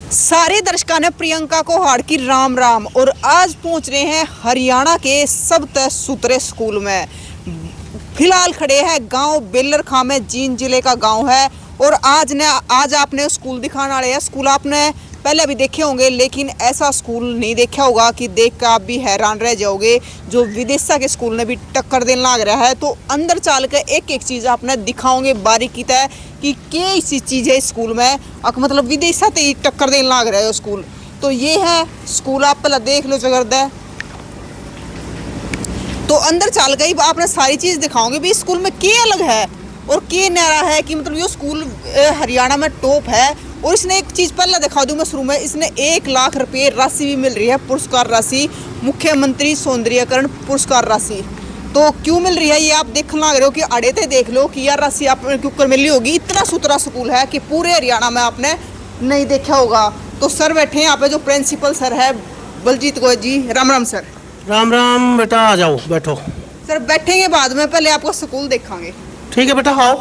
सारे दर्शकों ने प्रियंका को हार की राम राम और आज पहुंच रहे हैं हरियाणा के सबसे सुथरे स्कूल में। फिलहाल खड़े हैं गांव बेलरखा में, जींद जिले का गांव है। और आज आपने स्कूल दिखाने वाले हैं। स्कूल आपने पहले भी देखे होंगे, लेकिन ऐसा स्कूल नहीं देखा होगा कि देख कर आप भी हैरान रह जाओगे। जो विदेशा के स्कूल ने भी टक्कर देने लग रहा है। तो अंदर चल के एक एक चीज़ आपने दिखाओगे बारीकी तय कि कैसी चीज़ है स्कूल में, मतलब विदेशा से टक्कर देने लग रहा है स्कूल। तो ये है स्कूल, आप पहले देख लो जगरदा। तो अंदर चल गई आपने सारी चीज़ दिखाओगे भी स्कूल में क्या अलग है और क्या नया है कि मतलब ये स्कूल हरियाणा में टॉप है। और इसने एक चीज़ पहले दिखा दूँ मैं शुरू में, इसने 1 लाख रुपये राशि भी मिल रही है, पुरस्कार राशि, मुख्यमंत्री सौंदर्यकरण पुरस्कार राशि। तो क्यों मिल रही है ये आप देखने लग रहे हो कि अड़ेते देख लो कि यार राशि आप क्यों मिली होगी। इतना सुथरा स्कूल है कि पूरे हरियाणा में आपने नहीं देखा होगा। तो सर बैठे हैं यहाँ पे, जो प्रिंसिपल सर है बलजीत गोयल जी। राम राम सर। राम राम बेटा, आ जाओ बैठो। सर बैठेंगे बाद में, पहले आपको स्कूल देखांगे। ठीक है बेटा, आओ।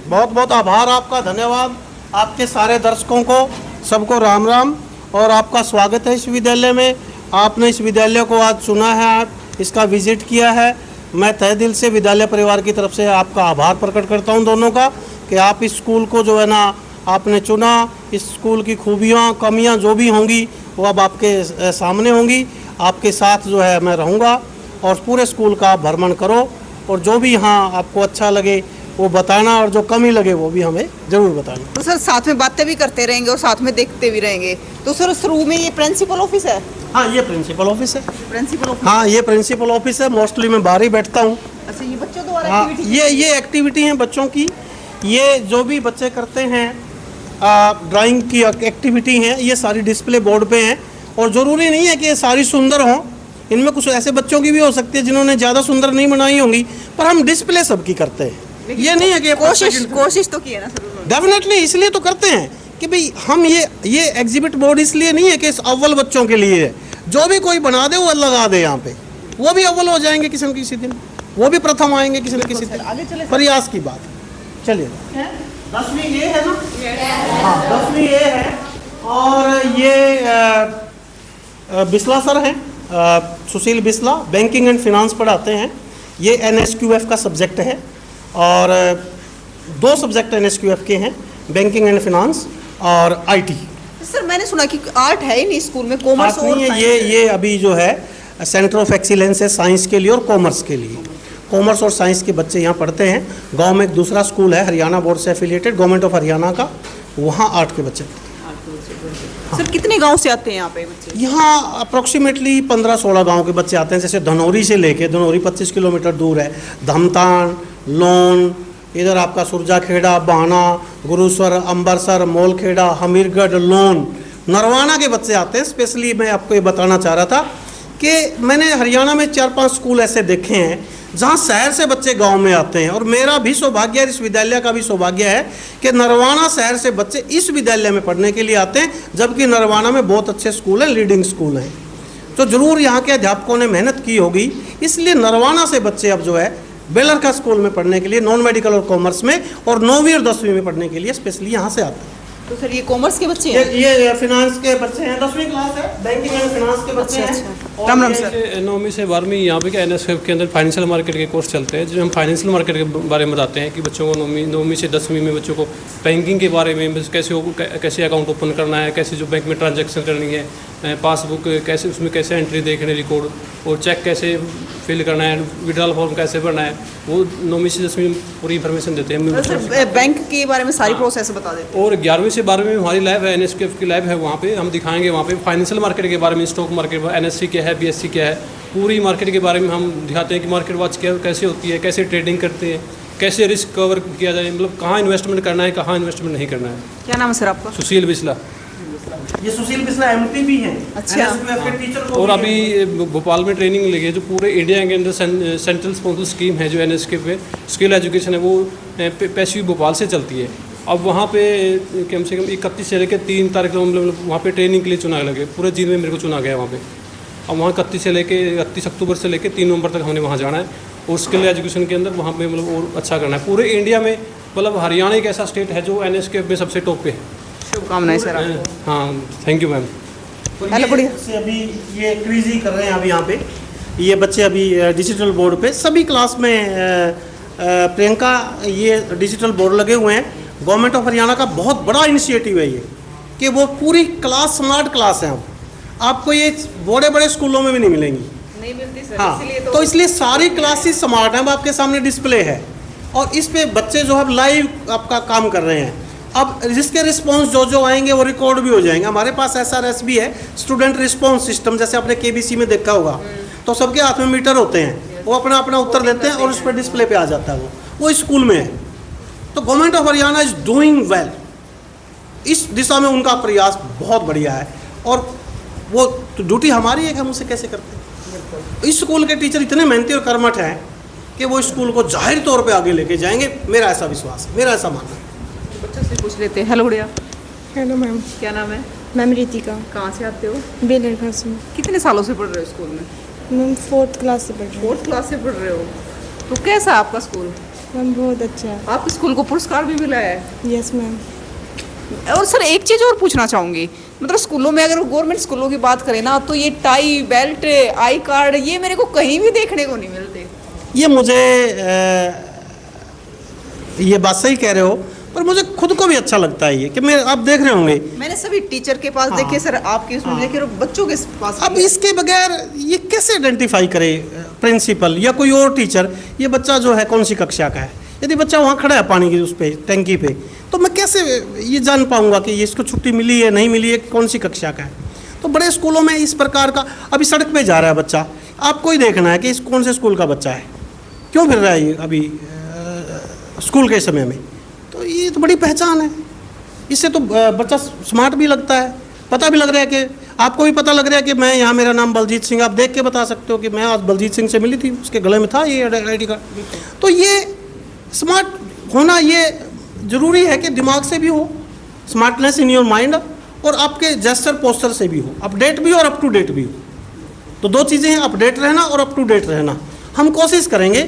बहुत बहुत आभार आपका, धन्यवाद आपके सारे दर्शकों को, सबको राम राम और आपका स्वागत है इस विद्यालय में। आपने इस विद्यालय को आज चुना है, आप इसका विजिट किया है। मैं तहे दिल से विद्यालय परिवार की तरफ से आपका आभार प्रकट करता हूं दोनों का कि आप इस स्कूल को जो है ना आपने चुना। इस स्कूल की खूबियां कमियां जो भी होंगी वो अब आपके सामने होंगी। आपके साथ जो है मैं रहूँगा और पूरे स्कूल का आप भ्रमण करो और जो भी यहाँ आपको अच्छा लगे वो बताना और जो कमी लगे वो भी हमें ज़रूर बताना। तो सर साथ में बातें भी करते रहेंगे और साथ में देखते भी रहेंगे। तो सर शुरू में ये प्रिंसिपल ऑफिस है? हाँ, ये प्रिंसिपल ऑफिस है। Principal office? हाँ, ये प्रिंसिपल ऑफिस है। मोस्टली मैं बाहर ही बैठता हूँ। अच्छा, ये बच्चों द्वारा हाँ, ये एक्टिविटी है बच्चों की। ये जो भी बच्चे करते हैं ड्राइंग की एक्टिविटी हैं, ये सारी डिस्प्ले बोर्ड पे हैं। और ज़रूरी नहीं है कि ये सारी सुंदर हों, इनमें कुछ ऐसे बच्चों की भी हो सकती है जिन्होंने ज़्यादा सुंदर नहीं बनाई होंगी, पर हम डिस्प्ले सबकी करते हैं। ये नहीं है कि कोशिश तो की है ना सर। डेफिनेटली इसलिए तो करते हैं कि भाई हम ये एग्जिबिट बोर्ड इसलिए नहीं है कि इस अव्वल बच्चों के लिए है। जो भी कोई बना दे वो लगा दे यहाँ पे, वो भी अव्वल हो जाएंगे किसी न किसी दिन, वो भी प्रथम आएंगे किसी न किसी दिन। प्रयास की बात है। चलिए, 10वीं ये है ना? हाँ, 10वीं ये है। और ये बिस्ला सर हैं, सुशील बिस्ला, बैंकिंग एंड फिनांस पढ़ाते हैं। ये NSQF का सब्जेक्ट है और 2 सब्जेक्ट NSQF के हैं, बैंकिंग एंड फिनांस और IT। सर मैंने सुना कि आर्ट है ही नहीं स्कूल में, कॉमर्स और नहीं है। ये अभी जो है सेंटर ऑफ एक्सीलेंस है साइंस के लिए और कॉमर्स के लिए। कॉमर्स और साइंस के बच्चे यहाँ पढ़ते हैं। गांव में एक दूसरा स्कूल है हरियाणा बोर्ड से एफिलिएटेड, गवर्नमेंट ऑफ हरियाणा का, वहाँ आर्ट के बच्चे। हाँ। सर कितने गांव से आते हैं यहाँ पे बच्चे? यहाँ अप्रोक्सीमेटली 15-16 गांव के बच्चे आते हैं। जैसे धनौरी से लेके, धनौरी 25 किलोमीटर दूर है, धमतान, लोन, इधर आपका सुरजाखेड़ा, बाना, गुरुसर, अंबरसर, मोलखेड़ा, हमीरगढ़, लोन, नरवाना के बच्चे आते हैं। स्पेशली मैं आपको ये बताना चाह रहा था कि मैंने हरियाणा में 4-5 स्कूल ऐसे देखे हैं जहाँ शहर से बच्चे गांव में आते हैं। और मेरा भी सौभाग्य है, इस विद्यालय का भी सौभाग्य है कि नरवाना शहर से बच्चे इस विद्यालय में पढ़ने के लिए आते हैं, जबकि नरवाना में बहुत अच्छे स्कूल हैं, लीडिंग स्कूल हैं। तो ज़रूर यहाँ के अध्यापकों ने मेहनत की होगी, इसलिए नरवाना से बच्चे अब जो है बेलरखा स्कूल में पढ़ने के लिए, नॉन मेडिकल और कॉमर्स में, और 9वीं और 10वीं में पढ़ने के लिए स्पेशली यहाँ से आते हैं। तो सर ये कॉमर्स के बच्चे हैं? ये फिनांस के बच्चे हैं, 10वीं क्लास है, बैंकिंग एंड फिनांस के बच्चे हैं। राम राम सर। 9वीं से 12वीं यहाँ पे NSQF के अंदर फाइनेंशियल मार्केट के कोर्स चलते हैं, जो हम फाइनेंशियल मार्केट के बारे में बताते हैं कि बच्चों को 9वीं से 10वीं में बच्चों को बैंकिंग के बारे में कैसे अकाउंट ओपन करना है, कैसे जो बैंक में ट्रांजैक्शन करनी है, पासबुक कैसे, उसमें कैसे एंट्री देखने रिकॉर्ड, और चेक कैसे फिल करना है, विड्रॉल फॉर्म कैसे भरना है, वो 9वीं से 10वीं पूरी इन्फॉर्मेशन देते हैं। सर बैंक के बारे में सारी प्रोसेस बता देते हैं। और 11वीं से 12वीं में हमारी लैब है, NSQF की लैब है, वहाँ पे हम दिखाएंगे। वहाँ पे फाइनेंशियल मार्केट के बारे में, स्टॉक मार्केट, NSE क्या है, BSE क्या है, पूरी मार्केट के बारे में हम दिखाते हैं कि मार्केट वॉच कैसे होती है, कैसे ट्रेडिंग करते हैं, कैसे रिस्क कवर किया जाए, मतलब कहाँ इन्वेस्टमेंट करना है, कहाँ इन्वेस्टमेंट नहीं करना है। क्या नाम है सर आपका? सुशील बिस्ला। ये सुशील बिस्ला MP भी हैं। अच्छा। के टीचर और अभी भोपाल में ट्रेनिंग लगी है, जो पूरे इंडिया के अंदर सेंट्रल स्पॉन्सर स्कीम है जो NSQF पे स्किल एजुकेशन है, वो पैसिव भोपाल से चलती है। अब वहाँ पे कम से कम 31 से लेकर 3 तारीख को मतलब वहाँ पे ट्रेनिंग के लिए चुना लगे। पूरे जिले में मेरे को चुना गया वहाँ पे। अब वहाँ 31 अक्टूबर से लेकर 3 नवंबर तक हमने वहाँ जाना है और स्किल एजुकेशन के अंदर वहाँ पे मतलब और अच्छा करना है। पूरे इंडिया में मतलब हरियाणा एक ऐसा स्टेट है जो NSQF में सबसे टॉप पे है। शुभकामनाएं सर आपको। हाँ, थैंक यू मैम। हेलो बढ़िया। से अभी ये क्विज कर रहे हैं अभी यहाँ पे, ये बच्चे अभी डिजिटल बोर्ड पे सभी क्लास में प्रियंका ये डिजिटल बोर्ड लगे हुए हैं। गवर्नमेंट ऑफ हरियाणा का बहुत बड़ा इनिशिएटिव है ये, कि वो पूरी क्लास स्मार्ट क्लास है। अब आपको ये बड़े बड़े स्कूलों में भी नहीं मिलेंगी। नहीं मिलती सर, हाँ, इसलिए तो इसलिए सारी क्लासेस स्मार्ट हैं। अब आपके सामने डिस्प्ले है और इस पे बच्चे जो है लाइव आपका काम कर रहे हैं। अब जिसके रिस्पॉन्स जो आएंगे वो रिकॉर्ड भी हो जाएंगे। हमारे पास SRS भी है, स्टूडेंट रिस्पॉन्स सिस्टम, जैसे आपने KBC में देखा होगा, तो सबके हाथ में मीटर होते हैं, वो अपना अपना उत्तर देते हैं और उस पर डिस्प्ले पे आ जाता है। वो स्कूल में है। तो government of Haryana is doing well, इस दिशा में उनका प्रयास बहुत बढ़िया है। और वो तो ड्यूटी हमारी है कि हम उसे कैसे करते हैं। इस स्कूल के टीचर इतने मेहनती और कर्मठ हैं कि वो स्कूल को जाहिर तौर पे आगे लेके जाएंगे, मेरा ऐसा विश्वास है, मेरा ऐसा मानना है। बच्चों से पूछ लेते हैं। हेलो गुड़िया, हेलो मैम। क्या नाम है? मैम रितिका, कहाँ से आते हो? बेलर घर से। कितने सालों से पढ़ रहे हो स्कूल में? मैम 4th क्लास से पढ़ रही हूँ। 4th क्लास से पढ़ रहे हो, तो कैसा है आपका स्कूल? मैम बहुत अच्छा है। आपके स्कूल को पुरस्कार भी मिला है। Yes ma'am. और सर एक चीज़ और पूछना चाहूँगी, मतलब स्कूलों में अगर गवर्नमेंट स्कूलों की बात करें ना, तो ये टाई बेल्ट आई कार्ड ये मेरे को कहीं भी देखने को नहीं मिलते। ये मुझे ये बात सही कह रहे हो, पर मुझे खुद को भी अच्छा लगता है ये कि मैं, आप देख रहे होंगे, मैंने सभी टीचर के पास देखे सर, आपके उसमें देखे और बच्चों के पास अब भी है। इसके बगैर ये कैसे आइडेंटिफाई करे प्रिंसिपल या कोई और टीचर, ये बच्चा जो है कौन सी कक्षा का है। यदि बच्चा वहाँ खड़ा है पानी की उस पे टैंकी पे, तो मैं कैसे ये जान पाऊंगा कि ये इसको छुट्टी मिली है नहीं मिली है, कौन सी कक्षा का है। तो बड़े स्कूलों में इस प्रकार का, अभी सड़क पे जा रहा है बच्चा, आपको ही देखना है कि इस कौन से स्कूल का बच्चा है, क्यों फिर रहा है ये अभी स्कूल के समय में। तो ये तो बड़ी पहचान है, इससे तो बच्चा स्मार्ट भी लगता है, पता भी लग रहा है कि आपको भी पता लग रहा है कि मैं यहाँ, मेरा नाम बलजीत सिंह, आप देख के बता सकते हो कि मैं आज बलजीत सिंह से मिली थी, उसके गले में था ये ID कार्ड। तो ये स्मार्ट होना ये ज़रूरी है कि दिमाग से भी हो, स्मार्टनेस इन योर माइंड, और आपके जेस्चर पोस्चर से भी हो, अपडेट भी और अप टू डेट भी हो। तो दो चीज़ें हैं, अपडेट रहना और अप टू डेट रहना। हम कोशिश करेंगे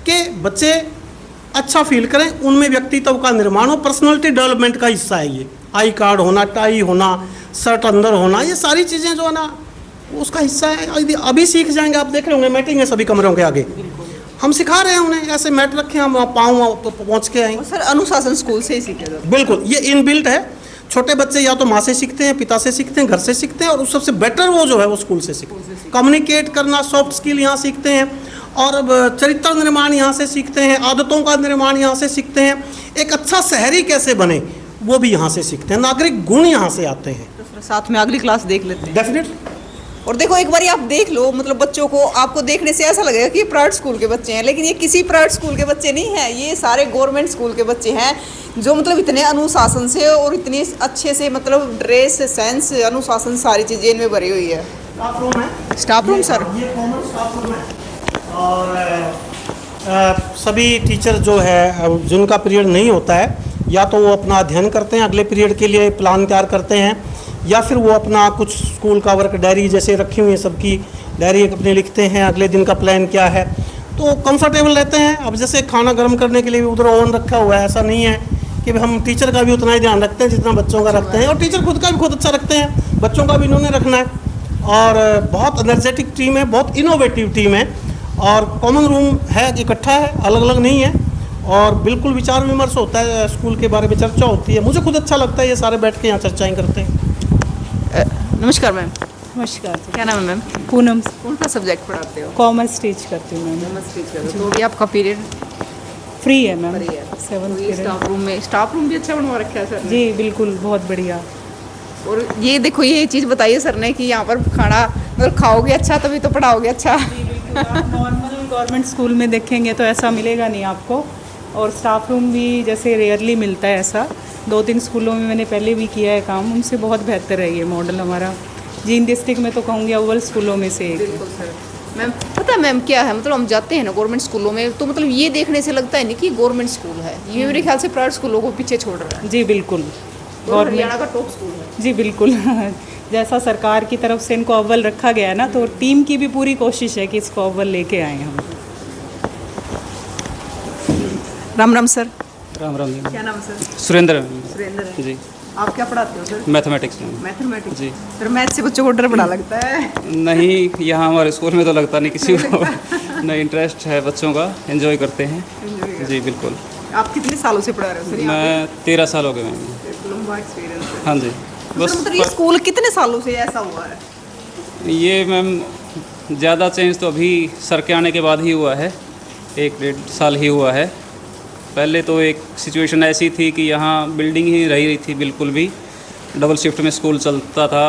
कि बच्चे अच्छा फील करें, उनमें व्यक्तित्व का निर्माण हो, पर्सनालिटी डेवलपमेंट का हिस्सा है ये। आई कार्ड होना, टाई होना, शर्ट अंदर होना, ये सारी चीज़ें जो है ना उसका हिस्सा है। यदि अभी सीख जाएंगे, आप देख रहे होंगे मैटिंग है सभी कमरों के आगे, हम सिखा रहे हैं उन्हें, ऐसे मैट रखे, हम पाँव पहुँच के आएंगे। और सर अनुशासन स्कूल से ही सीखे जाते बिल्कुल, ये इनबिल्ट है। छोटे बच्चे या तो माँ से सीखते हैं, पिता से सीखते हैं, घर से सीखते हैं, और उस सबसे बेटर वो जो है वो स्कूल से सीखते हैं। कम्युनिकेट करना, सॉफ्ट स्किल यहाँ सीखते हैं, और चरित्र निर्माण यहाँ से सीखते हैं, आदतों का निर्माण यहाँ से सीखते हैं, एक अच्छा शहरी कैसे बने वो भी यहाँ से सीखते हैं, नागरिक गुण यहाँ से आते हैं। हैं। साथ में अगली क्लास देख लेते हैं। डेफिनेट। और देखो एक बार आप देख लो, मतलब बच्चों को आपको देखने से ऐसा लगेगा कि ये प्राइवेट स्कूल के बच्चे हैं, लेकिन ये किसी प्राइवेट स्कूल के बच्चे नहीं हैं, ये सारे गवर्नमेंट स्कूल के बच्चे हैं, जो मतलब इतने अनुशासन से और इतने अच्छे से, मतलब ड्रेस सेंस, अनुशासन, सारी चीज़ें इनमें भरी हुई है। स्टाफ रूम है, स्टाफ रूम सर, ये कॉमन स्टाफ रूम है, और सभी टीचर जो है जिनका पीरियड नहीं होता है, या तो वो अपना अध्ययन करते हैं, अगले पीरियड के लिए प्लान तैयार करते हैं, या फिर वो अपना कुछ स्कूल का वर्क डायरी जैसे रखी हुई है, सबकी डायरी अपने लिखते हैं, अगले दिन का प्लान क्या है, तो कंफर्टेबल रहते हैं। अब जैसे खाना गर्म करने के लिए भी उधर ओवन रखा हुआ है, ऐसा नहीं है कि हम टीचर का भी उतना ही ध्यान रखते हैं जितना बच्चों का रखते हैं, और टीचर खुद का भी खुद अच्छा रखते हैं, बच्चों का भी इन्होंने रखना है। और बहुत एनर्जेटिक टीम है, बहुत इनोवेटिव टीम है, और कॉमन रूम है, इकट्ठा है, अलग अलग नहीं है, और बिल्कुल विचार विमर्श होता है, स्कूल के बारे में चर्चा होती है। मुझे खुद अच्छा लगता है, ये सारे बैठ के यहाँ चर्चाएँ करते हैं। नमस्कार मैम। नमस्कार। क्या नाम है मैम? पूनम। कौन सा सब्जेक्ट पढ़ाते हो? कॉमर्स टीच करती हूँ मैम। तो ये आपका पीरियड फ्री है मैम। फ्री है। 7th तो ये पीरियड। स्टाफ रूम भी अच्छा बनवा रखा है सर? जी बिल्कुल, बहुत बढ़िया। और ये देखो, ये चीज़ बताइए सर ने कि यहाँ पर खाना मतलब खाओगे अच्छा तभी तो पढ़ाओगे अच्छा। आप नॉर्मल गवर्नमेंट स्कूल में देखेंगे तो ऐसा मिलेगा नहीं आपको, और स्टाफ रूम भी जैसे रेयरली मिलता है ऐसा। 2-3 स्कूलों में मैंने पहले भी किया है काम, उनसे बहुत बेहतर है ये मॉडल हमारा। जींद डिस्ट्रिक्ट में तो कहूँगी अव्वल स्कूलों में से एक है। बिल्कुल सर। मैम पता है मैम क्या है, मतलब हम जाते हैं ना गवर्नमेंट स्कूलों में, तो मतलब ये देखने से लगता है नहीं कि गवर्नमेंट स्कूल है, ये मेरे ख्याल से प्राइवेट स्कूलों को पीछे छोड़ रहा है। जी बिल्कुल, और हरियाणा का टॉप स्कूल है। जी बिल्कुल। जैसा सरकार की तरफ से इनको अव्वल रखा गया है ना, तो टीम की भी पूरी कोशिश है कि इसको अव्वल लेके आए हम। राम राम सर। राम राम जी। क्या नाम सर? सुरेंद्र सुरेंद्र है। जी। आप क्या पढ़ाते हो सर? मैथमेटिक्स में। मैथमेटिक्स जी। सर मैथ से बच्चों को डर बड़ा लगता है। नहीं, यहाँ हमारे स्कूल में तो लगता नहीं किसी को। नहीं, इंटरेस्ट है बच्चों का, एंजॉय करते हैं। जी बिल्कुल। आप कितने सालों से पढ़ा रहे हो सर यहाँ मैं 13 साल हो गए मैम। पे? लंबा एक्सपीरियंस है। हाँ जी। बस मतलब ये स्कूल कितने सालों से ऐसा हुआ है? ये मैम ज़्यादा चेंज तो अभी सर के आने के बाद ही हुआ है, 1-1.5 साल ही हुआ है। पहले तो एक सिचुएशन ऐसी थी कि यहाँ बिल्डिंग ही रही थी बिल्कुल भी, डबल शिफ्ट में स्कूल चलता था।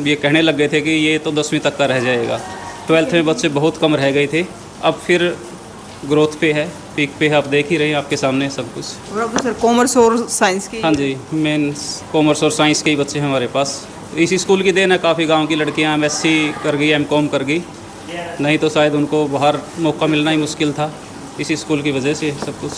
ये कहने लग गए थे कि ये तो 10वीं तक का रह जाएगा। 12th में बच्चे बहुत कम रह गए थे। अब फिर ग्रोथ पे है, पीक पे है, आप देख ही रहे हैं आपके सामने सब कुछ। और अब तो सर कॉमर्स और साइंस की। हाँ जी, मेन कॉमर्स और साइंस के ही बच्चे हैं हमारे पास। इसी स्कूल की देन है, काफ़ी गांव की लड़कियां MSc कर गई, MCOM कर गई, नहीं तो शायद उनको बाहर मौका मिलना ही मुश्किल था। इसी स्कूल की वजह से सब कुछ।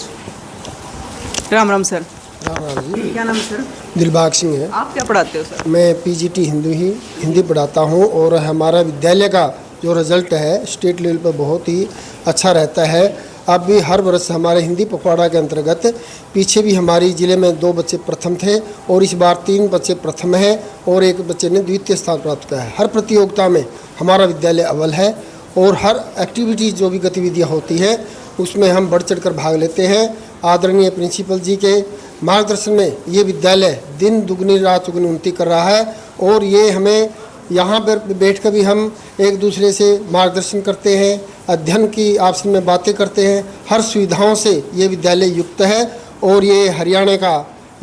राम राम सर। राम जी। क्या नाम है सर? दिलबाग सिंह है। आप क्या पढ़ाते हो सर? मैं PGT हिंदी पढ़ाता हूँ और हमारा विद्यालय का जो रिज़ल्ट है स्टेट लेवल पर बहुत ही अच्छा रहता है। अब भी हर वर्ष हमारे हिंदी पखवाड़ा के अंतर्गत पीछे भी हमारी ज़िले में 2 बच्चे प्रथम थे और इस बार 3 बच्चे प्रथम हैं और 1 बच्चे ने द्वितीय स्थान प्राप्त किया है। हर प्रतियोगिता में हमारा विद्यालय अव्वल है और हर एक्टिविटीज़ जो भी गतिविधियाँ होती हैं उसमें हम बढ़ चढ़ कर भाग लेते हैं। आदरणीय प्रिंसिपल जी के मार्गदर्शन में ये विद्यालय दिन दुगनी रात चौगुनी उन्नति कर रहा है और ये हमें यहाँ पर बैठ कर भी हम एक दूसरे से मार्गदर्शन करते हैं, अध्ययन की आपस में बातें करते हैं। हर सुविधाओं से ये विद्यालय युक्त है और ये हरियाणा का,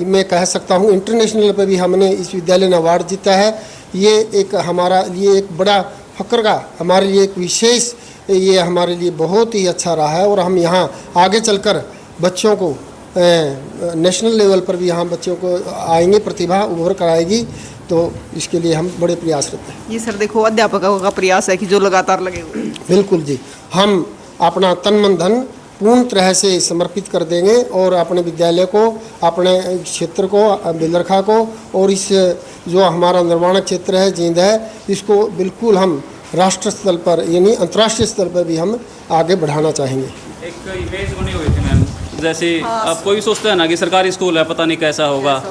मैं कह सकता हूँ इंटरनेशनल पर भी हमने इस विद्यालय ने अवार्ड जीता है। ये एक हमारा लिए एक बड़ा फ़ख्र का, हमारे लिए एक विशेष, ये हमारे लिए बहुत ही अच्छा रहा है और हम यहाँ आगे चलकर बच्चों को नेशनल लेवल पर भी यहाँ बच्चों को आएंगे, प्रतिभा उभर कर आएगी, तो इसके लिए हम बड़े प्रयासरत हैं। ये सर देखो अध्यापकों का प्रयास है कि जो लगातार लगे हुए हैं। बिल्कुल जी, हम अपना तन मन धन पूर्ण तरह से समर्पित कर देंगे और अपने विद्यालय को, अपने क्षेत्र को, बेलरखा को और इस जो हमारा निर्माण क्षेत्र है जींद है, इसको बिल्कुल हम राष्ट्र स्तर पर यानी अंतर्राष्ट्रीय स्तर पर भी हम आगे बढ़ाना चाहेंगे। एक इमेज बनी हुई थी मैम, जैसे आप कोई सोचता है ना कि सरकारी स्कूल है पता नहीं कैसा होगा,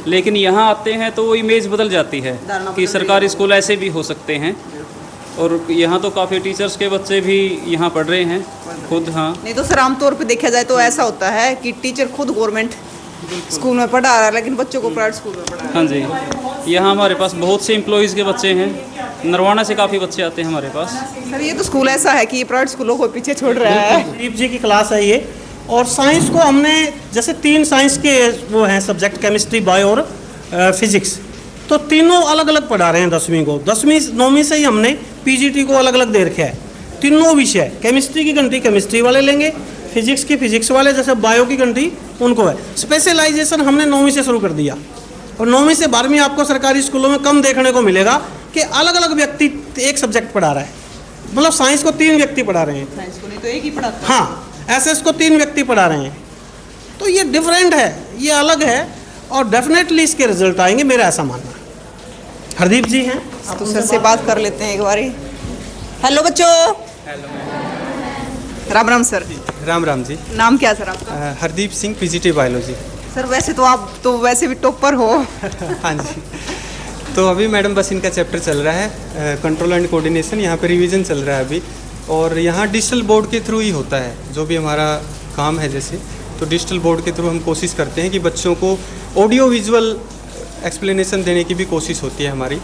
लेकिन यहाँ आते हैं तो वो इमेज बदल जाती है कि सरकारी स्कूल ऐसे भी हो सकते हैं। और यहाँ तो काफ़ी टीचर्स के बच्चे भी यहाँ पढ़ रहे हैं खुद। हाँ, नहीं तो सर आमतौर पे देखा जाए तो ऐसा होता है कि टीचर खुद गवर्नमेंट स्कूल में पढ़ा रहा है लेकिन बच्चों को प्राइवेट स्कूल में पढ़ा रहा है। हाँ जी, यहाँ हमारे पास बहुत से एम्प्लॉयज़ के बच्चे हैं, नरवाना से काफ़ी बच्चे आते हैं हमारे पास। सर ये तो स्कूल ऐसा है कि ये प्राइवेट स्कूलों को पीछे छोड़ रहा है। दीप जी की क्लास है ये। और साइंस को हमने जैसे 3 साइंस के वो हैं सब्जेक्ट, केमिस्ट्री, बायो और फिजिक्स, तो तीनों अलग अलग पढ़ा रहे हैं 10वीं को। 10वीं 9वीं से ही हमने PGT को अलग अलग दे रखा है। तीनों विषय, केमिस्ट्री की घंटी केमिस्ट्री वाले लेंगे, फिजिक्स की फिजिक्स वाले, जैसे बायो की घंटी उनको है। स्पेशलाइजेशन हमने 9वीं से शुरू कर दिया और 9वीं से 12वीं आपको सरकारी स्कूलों में कम देखने को मिलेगा कि अलग अलग व्यक्ति एक सब्जेक्ट पढ़ा रहा है। मतलब साइंस को 3 व्यक्ति पढ़ा रहे हैं, साइंस को नहीं तो एक ही पढ़ाता है। हाँ, SS को 3 व्यक्ति पढ़ा रहे हैं। तो ये डिफरेंट है, ये अलग है और डेफिनेटली इसके रिजल्ट आएंगे, मेरा ऐसा मानना है। हरदीप जी हैं, तो सर से बात कर लेते हैं एक बारी। हेलो बच्चों। राम राम सर। राम राम जी। नाम क्या सर आपका? Hardeep Singh, PGT biology. Sir वैसे तो आप तो वैसे भी टॉपर हो। हाँ जी। तो अभी मैडम बस इनका चैप्टर चल रहा है कंट्रोल एंड कोऑर्डिनेशन, यहाँ पे रिवीजन चल रहा है अभी। और यहाँ डिजिटल बोर्ड के थ्रू ही होता है जो भी हमारा काम है। जैसे तो डिजिटल बोर्ड के थ्रू हम कोशिश करते हैं कि बच्चों को ऑडियो विजुअल एक्सप्लेनेशन देने की भी कोशिश होती है हमारी,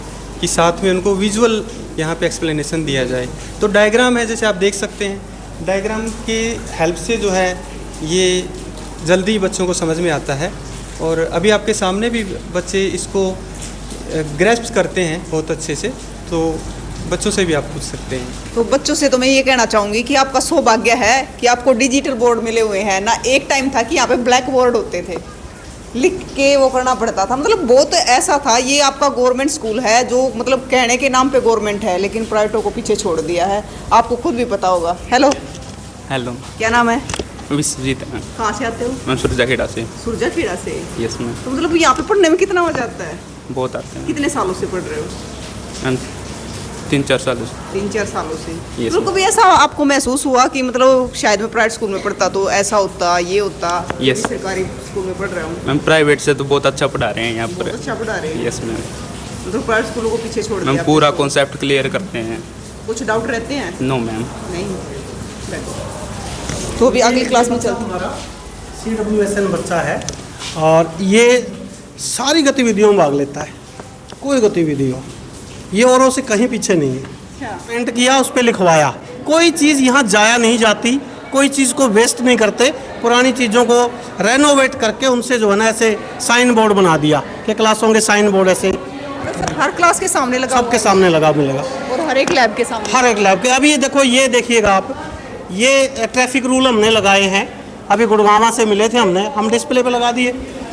कि साथ में उनको विजुअल यहाँ पे एक्सप्लेनेशन दिया जाए। तो डायग्राम है, जैसे आप देख सकते हैं, डायग्राम के हेल्प से जो है ये जल्दी बच्चों को समझ में आता है। और अभी आपके सामने भी बच्चे इसको ग्रैस्प करते हैं बहुत अच्छे से, तो बच्चों से भी आप पूछ सकते हैं। तो बच्चों से तो मैं ये कहना चाहूँगी कि आपका सौभाग्य है कि आपको डिजिटल बोर्ड मिले हुए हैं ना। एक टाइम था कि यहाँ पे ब्लैक बोर्ड होते थे, लिख के वो करना पड़ता था। मतलब बहुत ऐसा था। ये आपका गवर्नमेंट स्कूल है जो मतलब कहने के नाम पे गवर्नमेंट है लेकिन प्राइवेटों को पीछे छोड़ दिया है, आपको खुद भी पता होगा। हेलो, क्या नाम है? विश्वजीत। कहाँ से आते हो? मैं सुरजाखेड़ा से। सुरजाखेड़ा से? Yes ma'am. तो मतलब यहाँ पे पढ़ने में कितना मजा आता है? बहुत आते हैं कितने सालों से पढ़ रहे हो? मैम, 3-4 सालों से। 3-4 सालों से। Yes, तो कभी ऐसा आपको महसूस हुआ कि मतलब शायद मैं प्राइवेट स्कूल में पढ़ता तो ऐसा होता, ये होता, Yes. अभी सरकारी स्कूल में पढ़ रहा हूँ, मैम प्राइवेट से तो बहुत अच्छा पढ़ा रहे हैं यहाँ बहुत पर। अच्छा पढ़ा रहे हैं। Yes ma'am. मतलब प्राइवेट स्कूलों को पीछे छोड़ मैम दिया पूरा आपने? कॉन्सेप्ट क्लियर करते हैं। कुछ डाउट रहते हैं? No ma'am. नहीं। तो अभी अगली क्लास में चलते हैं। हमारा CWSN बच्चा है और ये सारी गतिविधियों में भाग लेता है, कोई गतिविधि हो, ये औरों से कहीं पीछे नहीं है। पेंट किया, उस पर लिखवाया, कोई चीज़ यहाँ जाया नहीं जाती, कोई चीज़ को वेस्ट नहीं करते। पुरानी चीज़ों को रेनोवेट करके उनसे जो है ना ऐसे साइन बोर्ड बना दिया कि क्लासों के साइन बोर्ड ऐसे सर हर क्लास के सामने लगा सबके सामने लगा मिलेगा, और हर एक लैब के सामने। हर एक लैब के। अभी ये देखो, ये देखिएगा आप, ये ट्रैफिक रूल हमने लगाए हैं, अभी गुड़गांव से मिले थे हम डिस्प्ले पे लगा दिए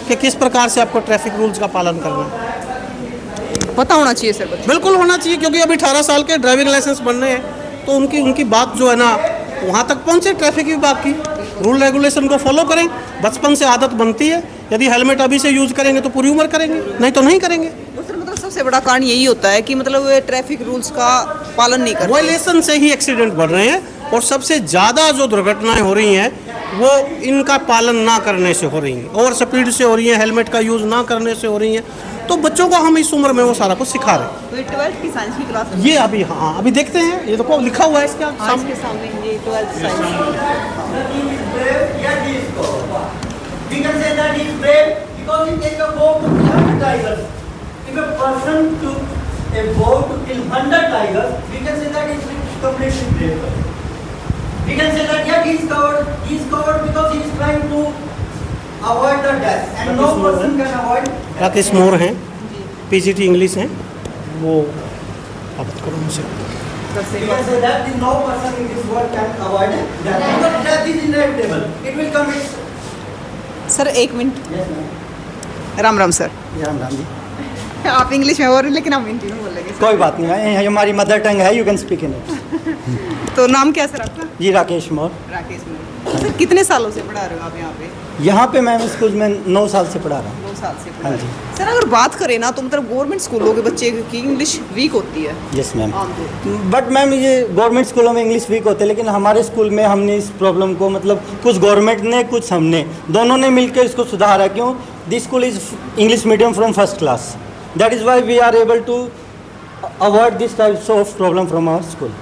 कि किस प्रकार से आपको ट्रैफिक रूल्स का पालन करना है। पता होना चाहिए सर बच्चों बिल्कुल होना चाहिए, क्योंकि अभी 18 साल के ड्राइविंग लाइसेंस बन रहे हैं, तो उनकी बात जो है ना वहाँ तक पहुँचे ट्रैफिक विभाग की। रूल रेगुलेशन को फॉलो करें, बचपन से आदत बनती है। यदि हेलमेट अभी से यूज़ करेंगे तो पूरी उम्र करेंगे, नहीं तो नहीं करेंगे। को। सर मतलब सबसे बड़ा कारण यही होता है कि मतलब ट्रैफिक रूल्स का पालन नहीं करते। वायलेशन से ही एक्सीडेंट बढ़ रहे हैं, और सबसे ज़्यादा जो दुर्घटनाएं हो रही हैं वो इनका पालन ना करने से हो रही हैं, ओवर स्पीड से हो रही हैं, हेलमेट का यूज़ ना करने से हो रही हैं। तो बच्चों को हम इस उम्र में वो सारा कुछ सिखा रहे हैं। तो ये 12th की साइंस की क्लास है। ये अभी, हाँ अभी देखते हैं, ये देखो लिखा हुआ है इसके आज सामने। के सामने ये 12th science. We can say that he is brave because he take a bow to kill 100 tigers. If a person took a bow to kill 100 tigers, we can say that he is completely brave. We can say that yeah, he is covered because he is trying to avoid the death, and no person can avoid death. Rakesh More हैं, PGT English हैं, वो बात करो उनसे। We can say that no person in this world can avoid death because death is inevitable. It will come. Sir 1 मिनट। Yes, ma'am. Ram Ram sir. Ram Ram ji. आप English में बोल रहे हैं लेकिन हम हिंदी में बोलेंगे सर। कोई बात नहीं है, ये हमारी मदर टंग है, you can speak in it. तो नाम क्या सर आपका? जी राकेश मौर। राकेश मोर। सर कितने सालों से पढ़ा रहे हो आप यहाँ पे? यहाँ पे मैं स्कूल में 9 साल से पढ़ा रहा हूँ। 2 साल से पढ़ा हाँ रहे हो। सर अगर बात करें ना तो मतलब गवर्नमेंट स्कूलों के बच्चे की इंग्लिश वीक होती है यस मैम। आमतौर पर। बट मैम ये गवर्नमेंट स्कूलों में इंग्लिश वीक होते हैं, लेकिन हमारे स्कूल में हमने इस प्रॉब्लम को मतलब कुछ गवर्नमेंट ने कुछ हमने दोनों ने मिलकर इसको सुधारा। क्यों? This school is English medium from first class, that is why we are able to avoid this types of problem from our school.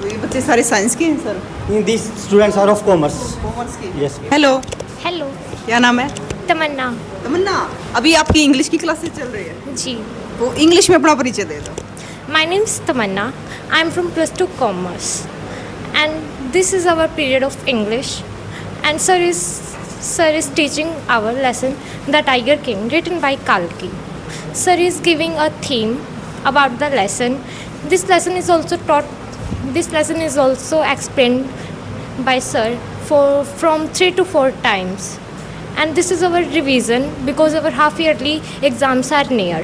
तो ये बच्चे सारे साइंस के हैं sir? This students are of commerce. Commerce के? Yes. Hello, hello, क्या नाम है? तमन्ना। तमन्ना, अभी आपकी इंग्लिश की क्लासेस चल रही है जी। तो इंग्लिश में अपना परिचय दे दो। My name is Tamanna. I am from +2 Commerce, and this is our period of English. And sir is teaching our lesson, The Tiger King, written by Kalki. Sir is giving a theme about the lesson. This lesson is also explained by sir from 3 to 4 times. And this is our revision because our half yearly exams are near.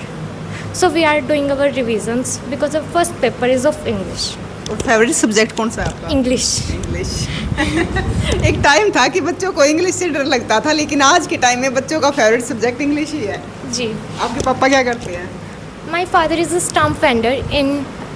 So we are doing our revisions because our first paper is of English. और favourite subject कौन सा है आपका? English. English. एक time था कि बच्चों को इंग्लिश से डर लगता था, लेकिन आज के टाइम में बच्चों का फेवरेट सब्जेक्ट इंग्लिश ही है। जी। आपके पापा क्या करते हैं? My father is a stamp vendor in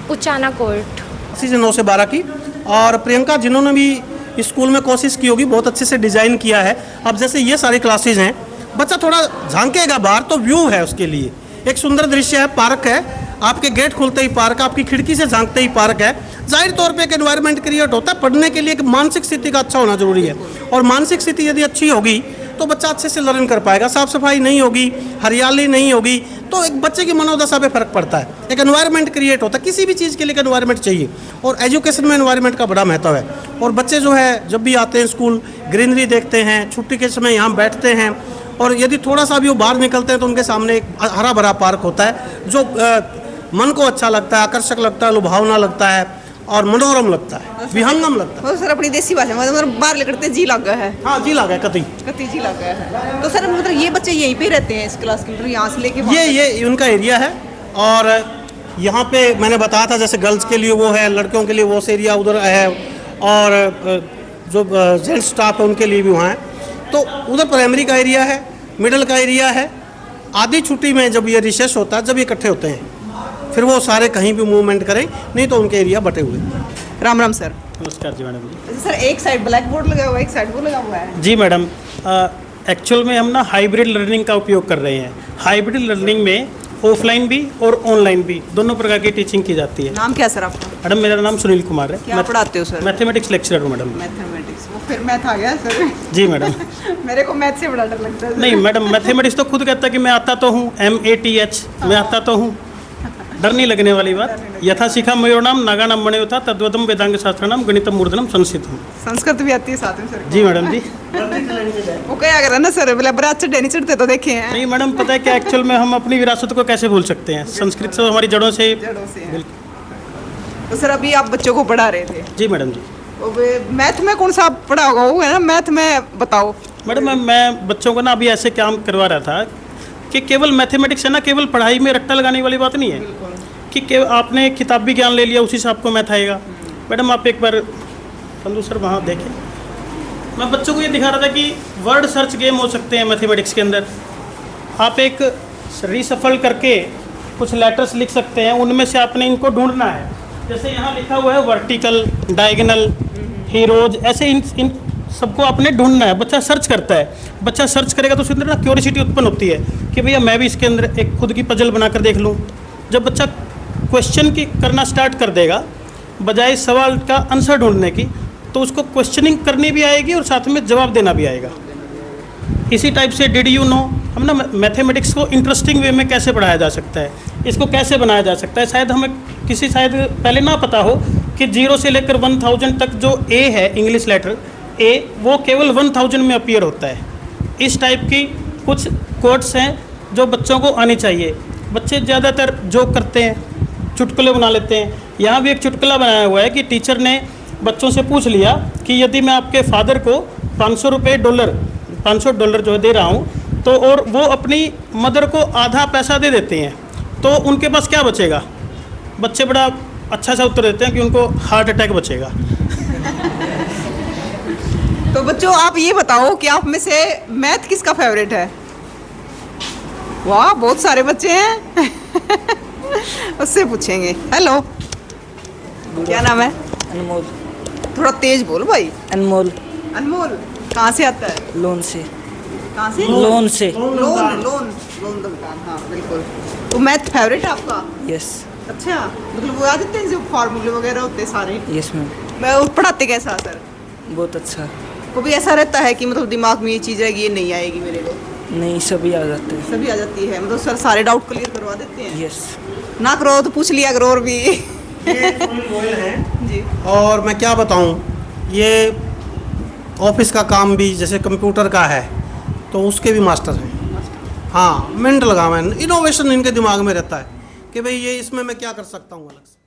Uchana Court. से 9 से 12 की। और प्रियंका जिन्होंने भी स्कूल में कोशिश की होगी, बहुत अच्छे से डिज़ाइन किया है। अब जैसे ये सारी क्लासेज हैं, बच्चा थोड़ा झांकेगा बाहर तो व्यू है उसके लिए, एक सुंदर दृश्य है, पार्क है, आपके गेट खुलते ही पार्क, आपकी खिड़की से झांकते ही पार्क है। जाहिर तौर पे एक एनवायरनमेंट क्रिएट होता है। पढ़ने के लिए एक मानसिक स्थिति का अच्छा होना जरूरी है, और मानसिक स्थिति यदि अच्छी होगी तो बच्चा अच्छे से लर्न कर पाएगा। साफ सफाई नहीं होगी, हरियाली नहीं होगी, तो एक बच्चे की मनोदशा पे फर्क पड़ता है। एक एनवायरनमेंट क्रिएट होता है, किसी भी चीज़ के लिए एक एनवायरनमेंट चाहिए, और एजुकेशन में एनवायरनमेंट का बड़ा महत्व है। और बच्चे जो है जब भी आते हैं स्कूल, ग्रीनरी देखते हैं, छुट्टी के समय यहाँ बैठते हैं, और यदि थोड़ा सा भी वो बाहर निकलते हैं तो उनके सामने एक हरा भरा पार्क होता है जो मन को अच्छा लगता है, आकर्षक लगता है, लुभावना लगता है और मनोरम लगता है, विहंगम लगता है। तो सर अपनी देसी भाषा में मतलब बाहर निकलते जी लगा है। हाँ जी लगा है, कतई कति जी लगा है। तो सर मतलब ये बच्चे यहीं पे रहते हैं इस क्लास के, यहाँ से लेके वहाँ ये उनका एरिया है। और यहाँ पे मैंने बताया था जैसे गर्ल्स के लिए वो है, लड़कियों के लिए वो एरिया उधर है, और जो जेंट्स स्टाफ है उनके लिए भी वहाँ है। तो उधर प्राइमरी का एरिया है, मिडिल का एरिया है। आधी छुट्टी में जब ये रिसेस होता है, जब ये इकट्ठे होते हैं, फिर वो सारे कहीं भी मूवमेंट करें, नहीं तो उनके एरिया बटे हुए। राम राम सर। नमस्कार जी मैडम जी। सर एक साइड ब्लैक बोर्ड लगा हुआ है, एक साइड वो लगा हुआ है। जी मैडम, एक्चुअल में हम ना हाइब्रिड लर्निंग का उपयोग कर रहे हैं। हाइब्रिड लर्निंग में ऑफलाइन भी और ऑनलाइन भी दोनों प्रकार की टीचिंग की जाती है। नाम क्या सर आपका? मैडम मेरा नाम सुनील कुमार है। क्या पढ़ाते हो सर? मैथमेटिक्स लेक्चरर हूँ मैडम। मैथमेटिक्स, वो फिर मैथ आ गया सर। जी मैडम। मेरे को मैथ से बड़ा डर लगता है। नहीं मैडम, मैथमेटिक्स तो खुद कहता है कि मैं आता तो हूँ, MATH, मैं आता तो हूँ, डर नहीं लगने वाली बात। यथा शिखा मयोनाम नागानाम मणियोथा तद्वतम वेदांग शास्त्रनाम गणितम मूर्धनम संस्कृतम। संस्कृत भी आती है साथ में सर? जी मैडम जी। वो क्या कर रहा ना सर, बोले बरात चढ़े नहीं चढ़ते तो देखे हैं। नहीं मैडम, पता है क्या, एक्चुअल में हम अपनी विरासत को कैसे भूल सकते हैं? संस्कृत से हमारी जड़ों से। तो सर अभी आप बच्चों को पढ़ा रहे थे? जी मैडम जी। मैथ में कौन सा आप पढ़ा होगा, वो है ना मैथ में बताओ। मैडम मैं बच्चों को ना अभी ऐसे काम करवा रहा था कि केवल मैथमेटिक्स है ना, केवल पढ़ाई में रट्टा लगाने वाली बात नहीं है कि केवल आपने किताबी ज्ञान ले लिया उसी से आपको मैथ आएगा। मैडम आप एक बार संधू सर वहाँ देखें, मैं बच्चों को ये दिखा रहा था कि वर्ड सर्च गेम हो सकते हैं मैथमेटिक्स के अंदर। आप एक रीसफल करके कुछ लेटर्स लिख सकते हैं, उनमें से आपने इनको ढूंढना है। जैसे यहाँ लिखा हुआ है वर्टिकल, डायगोनल, हीरोज, ऐसे इन सबको आपने ढूंढना है। बच्चा सर्च करता है, बच्चा सर्च करेगा तो उसके अंदर ना क्यूरियोसिटी उत्पन्न होती है कि भैया मैं भी इसके अंदर एक खुद की पजल बनाकर देख लूँ। जब बच्चा क्वेश्चन की करना स्टार्ट कर देगा बजाय सवाल का आंसर ढूंढने की, तो उसको क्वेश्चनिंग करनी भी आएगी और साथ में जवाब देना भी आएगा। इसी टाइप से डिड यू नो, हम ना मैथमेटिक्स को इंटरेस्टिंग वे में कैसे पढ़ाया जा सकता है, इसको कैसे बनाया जा सकता है। शायद हमें शायद पहले ना पता हो कि 0 से लेकर 1000 तक जो ए है, इंग्लिश लेटर ए, वो केवल 1000 में अपीयर होता है। इस टाइप की कुछ कोड्स हैं जो बच्चों को आनी चाहिए। बच्चे ज़्यादातर जो करते हैं चुटकुले बना लेते हैं। यहाँ भी एक चुटकुला बनाया हुआ है कि टीचर ने बच्चों से पूछ लिया कि यदि मैं आपके फादर को $500 जो दे रहा हूँ तो और वो अपनी मदर को आधा पैसा दे देते हैं तो उनके पास क्या बचेगा? बच्चे बड़ा अच्छा सा उत्तर देते हैं कि उनको हार्ट अटैक बचेगा। तो बच्चों आप ये बताओ कि आप में से मैथ किसका फेवरेट है? वाह बहुत सारे बच्चे हैं। उससे पूछेंगे। हेलो, क्या नाम है? अनमोल। थोड़ा तेज बोल भाई। अनमोल। अनमोल कहाँ से आता है? लोन से। कहाँ से? लोन से। लोन दुकान, हाँ बिल्कुल। तो मैथ फेवरेट है आपका? यस। अच्छा, मतलब वो आ जाते हैं जो फार्मूले वगैरह होते हैं सारे? Yes ma'am. मैं पढ़ाते कैसा सर? बहुत अच्छा। कभी ऐसा रहता है कि मतलब दिमाग में ये चीज़ रहेगी ये नहीं आएगी मेरे को? नहीं, सभी आ जाते हैं। सभी आ जाती है, मतलब सर सारे डाउट क्लियर करवा देते हैं? यस। ना करो तो पूछ लिया करो और भी। ये सुनील गोयल हैं जी। और मैं क्या बताऊं, ये ऑफिस का काम भी जैसे कंप्यूटर का है तो उसके भी मास्टर हैं। हाँ, मिनट लगा मैं, इनोवेशन इनके दिमाग में रहता है कि भाई ये इसमें मैं क्या कर सकता हूँ अलग से।